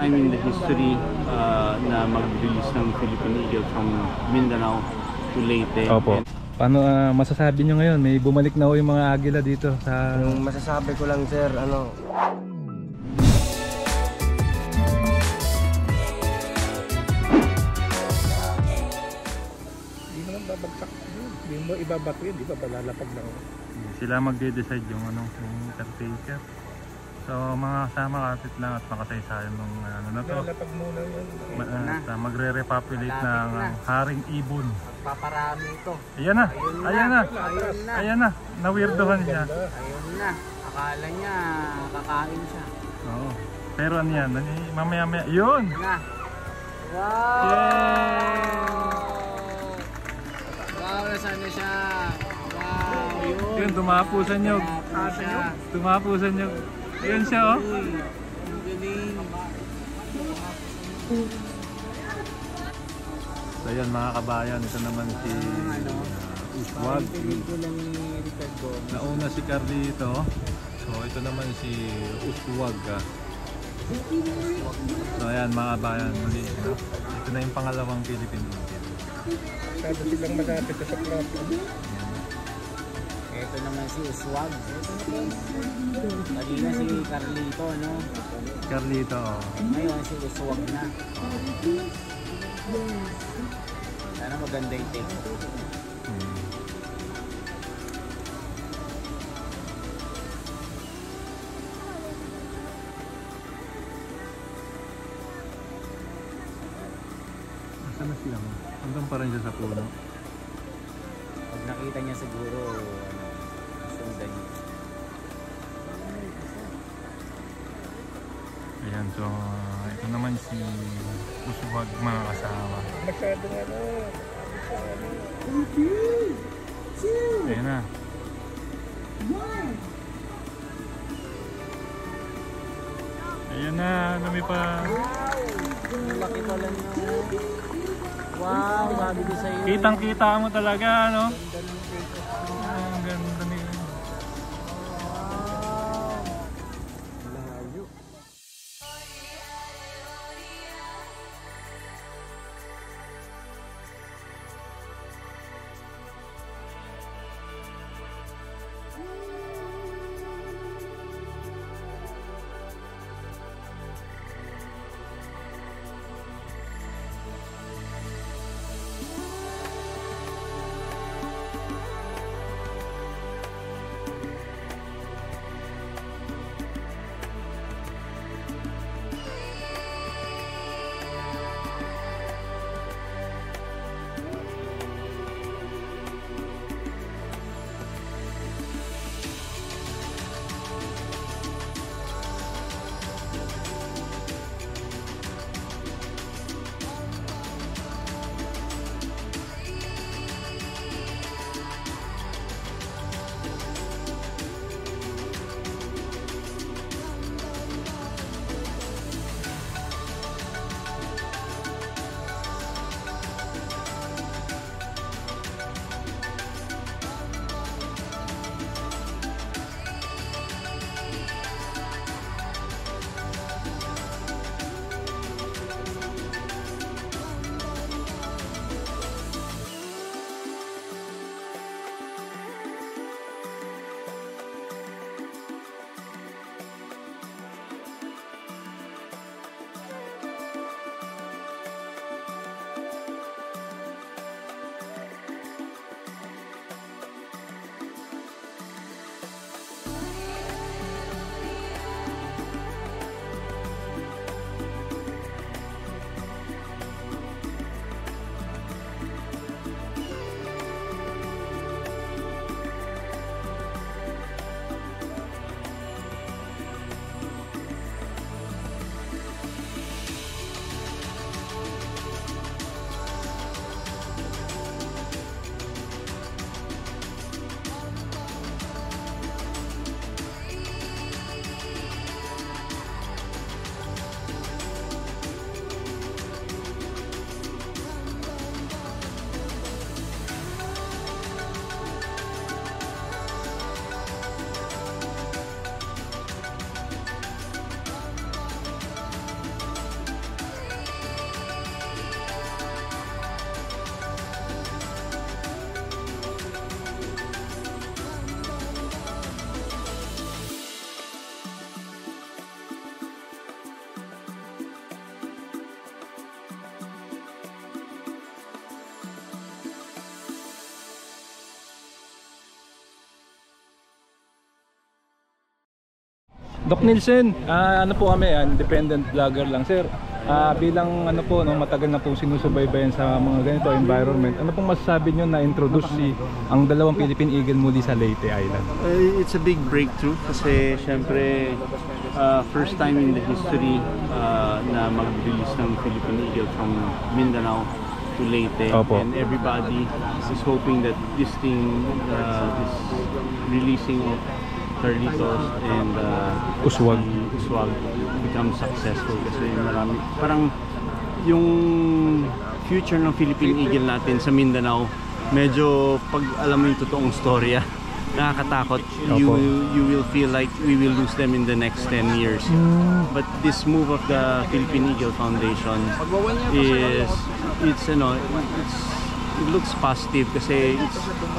time in the history na mag-release ng Philippine Eagle from Mindanao to Leyte. Opo. Paano masasabi nyo ngayon? May bumalik na ho yung mga agila dito sa... Yung masasabi ko lang sir, ano, Hindi naman babagsak yun. Hindi mo ibabato yun, di ba? Balalapag lang. Sila magde-decide yung ano, yung caretaker. So mga kasama kapit lang at makasaysayan ng ano na to. Lalapag muna yun. Magre-repopulate ng Haring Ibon. Paparami ito. Ayan na! Ayan na! Ayun na. Ayan na! Nawirdohan siya. Ayun na. Akala niya kakain siya. Oo. Pero ano yan? Mamaya-maya. Yun! Na. Wow! Yay! Wow, nasaan na siya? Wow, yun. Yun, dumapo sa nyog. Dumapo sa nyog. Yun siya oh. Ang galing. So yan mga kabayan, ito naman si Uswag. Pelikula ni Richard Gomez. Nauna si Carlito. So ito naman si Uswag. So ayan mga kabayan, muli. Ito na yung pangalawang Philippine Eagle. Sabi silang malapit sa plot. Ito naman si Uswag. Kanina si Carlito, no? Carlito. Ngayon si Uswag na. Sana maganda yung take. Saan na sila mo? Hanggang pa rin siya sa puno. Pag nakita niya siguro, sundan niya. Ayan, so ito naman si Uswag mga kasama. Masyadong ano. Ayan na. Ayan na, pa. Ang laki pala niya. Wow, sabi ko sa'yo. Kitang-kita mo talaga, no? Ang ganda nila. Doc Nielsen, ano po kami, independent vlogger lang sir. Bilang ano po, no, matagal na po sinusubaybayan sa mga ganito environment. Ano pong masasabi nyo na introduce ang dalawang Philippine Eagle muli sa Leyte Island? It's a big breakthrough kasi syempre first time in the history na mag-release ng Philippine Eagle from Mindanao to Leyte. Opo. And everybody is hoping that this thing, this releasing of Carlitos and Uswag becomes successful kasi marami, parang yung future ng Philippine Eagle natin sa Mindanao, medyo pag alam mo yung totoong storya, nakakatakot. You will feel like we will lose them in the next 10 years. But this move of the Philippine Eagle Foundation is, it looks positive kasi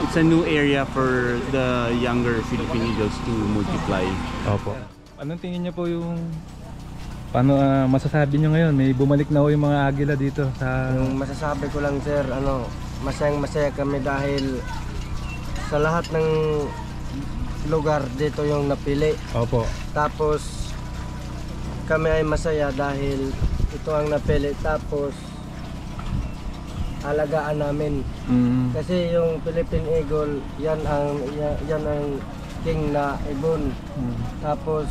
it's a new area for the younger Philippine Eagles to multiply. Opo. Anong tingin niyo po yung paano masasabi niyo ngayon? May bumalik na ho yung mga agila dito sa... Yung masasabi ko lang sir, masayang masaya kami dahil sa lahat ng lugar dito yung napili. Opo. Tapos kami ay masaya dahil ito ang napili, tapos alagaan namin. Kasi yung Philippine Eagle, yan ang king na ibon. Tapos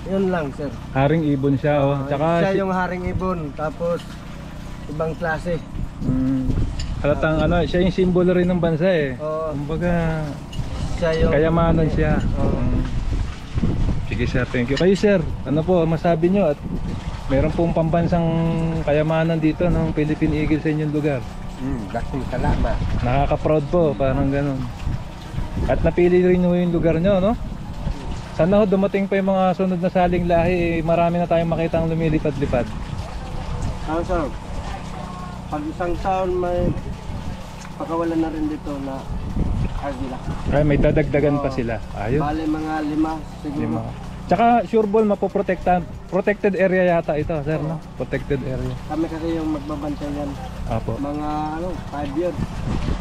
yun lang sir. Haring ibon siya, oh. Tsaka siya yung haring ibon, tapos ibang klase. halatang ano, siya yung simbolo rin ng bansa eh. Oo. Kumbaga Siya yung kayamanan siya. Oo. Sige sir, thank you. Kayo sir, ano po masabi nyo at meron pong pambansang kayamanan dito ng Philippine Eagle sa inyong lugar? Daking salamat. Nakaka-proud po, parang ganun. At napili rin nyo yung lugar nyo, no? Sana ho dumating pa yung mga sunod na saling lahi, marami na tayong makitang lumilipad-lipad. Ano sir? Pag isang taon may pakawalan na rin dito na agila. Ay, may dadagdagan pa sila. Ayun. Bale mga 5 siguro. Lima. Tsaka sure ball protected area yata ito, sir, no? Protected area. Kami kasi yung magbabantay yan. Apo. Mga 5 years.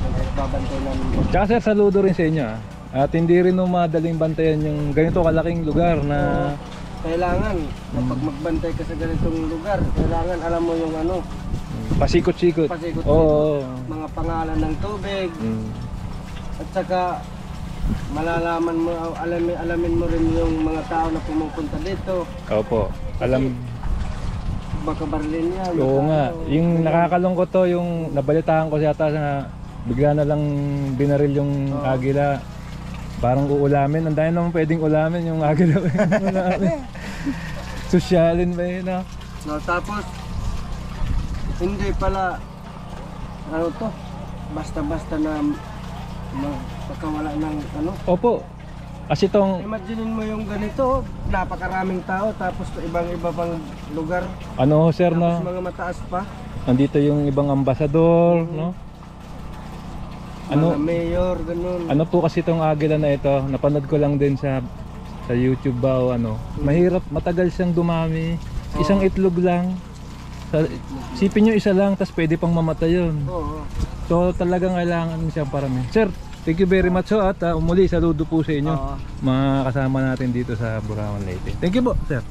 Magbabantay namin. Tsaka sir, saludo rin sa inyo, ah. At hindi rin madaling bantayan yung ganito kalaking lugar na Kailangan, kapag magbantay ka sa ganitong lugar, kailangan alam mo yung ano, pasikot-sikot. pasikot-sikot, Oo. mga pangalan ng tubig, Mm. at saka malalaman mo, alamin mo rin yung mga tao na pumupunta dito. Opo. Alam, Baka barlin yan. oo baka nga. ano, Yung nakakalungkot to, yung nabalitaan ko yata na bigla na lang binaril yung agila. Parang uulamin. Ang dahil naman pwedeng ulamin yung agila. Ulamin. Sosyalin ba yun, no? No, tapos, hindi pala, ano to, basta-basta na magpakawala ng ano. Opo. Kasi itong, Imaginein mo yung ganito, napakaraming tao, tapos ibang-iba pang lugar, ano sir, tapos no? mga mataas pa, Nandito yung ibang ambasador, no? mga mayor, ganun. Ano po kasi itong agila na ito, napanood ko lang din sa YouTube ba o ano. Mahirap, matagal siyang dumami. Isang itlog lang. Sipin nyo isa lang, tas pwede pang mamatay yun. Oo. So talagang kailangan siyang parami. Sir, thank you very much at muli saludo po sa inyo. Mga kasama natin dito sa Buracan Leyte. Thank you po, sir.